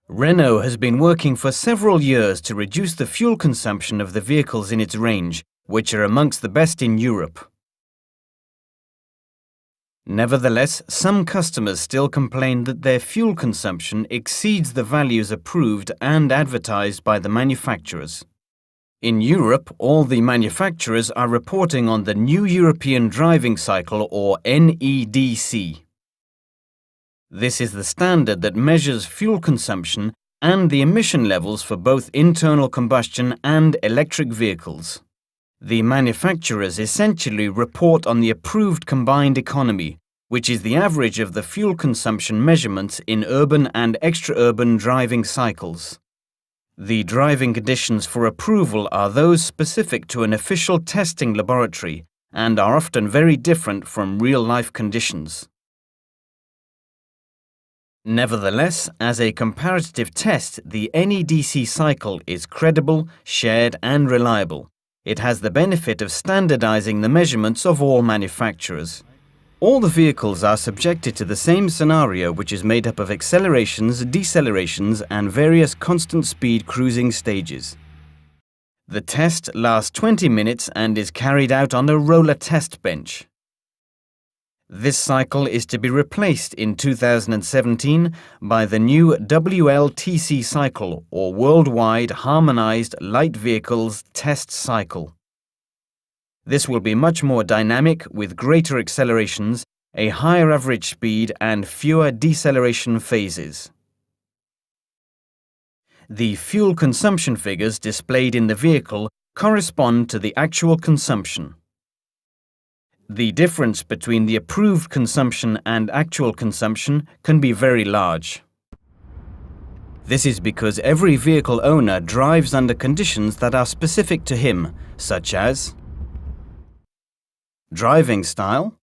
Renault has been working for several years to reduce the fuel consumption of the vehicles in its range, which are amongst the best in Europe. Nevertheless, some customers still complain that their fuel consumption exceeds the values approved and advertised by the manufacturers. In Europe, all the manufacturers are reporting on the New European Driving Cycle, or NEDC. This is the standard that measures fuel consumption and the emission levels for both internal combustion and electric vehicles. The manufacturers essentially report on the approved combined economy, which is the average of the fuel consumption measurements in urban and extra-urban driving cycles. The driving conditions for approval are those specific to an official testing laboratory and are often very different from real-life conditions. Nevertheless, as a comparative test, the NEDC cycle is credible, shared and reliable. It has the benefit of standardizing the measurements of all manufacturers. All the vehicles are subjected to the same scenario, which is made up of accelerations, decelerations and various constant speed cruising stages. The test lasts 20 minutes and is carried out on a roller test bench. This cycle is to be replaced in 2017 by the new WLTC cycle, or Worldwide Harmonized Light Vehicles Test Cycle. This will be much more dynamic with greater accelerations, a higher average speed and fewer deceleration phases. The fuel consumption figures displayed in the vehicle correspond to the actual consumption. The difference between the approved consumption and actual consumption can be very large. This is because every vehicle owner drives under conditions that are specific to him, such as driving style,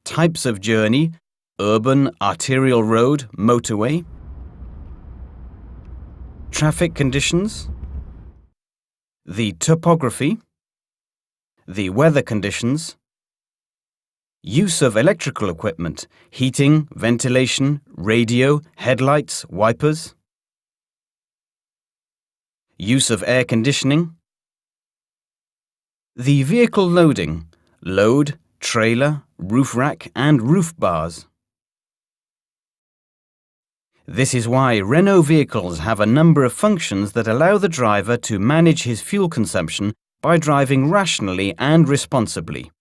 types of journey, urban, arterial road, motorway, traffic conditions, the topography, the weather conditions, use of electrical equipment, heating, ventilation, radio, headlights, wipers, use of air conditioning, the vehicle loading, load, trailer, roof rack and roof bars. This is why Renault vehicles have a number of functions that allow the driver to manage his fuel consumption by driving rationally and responsibly.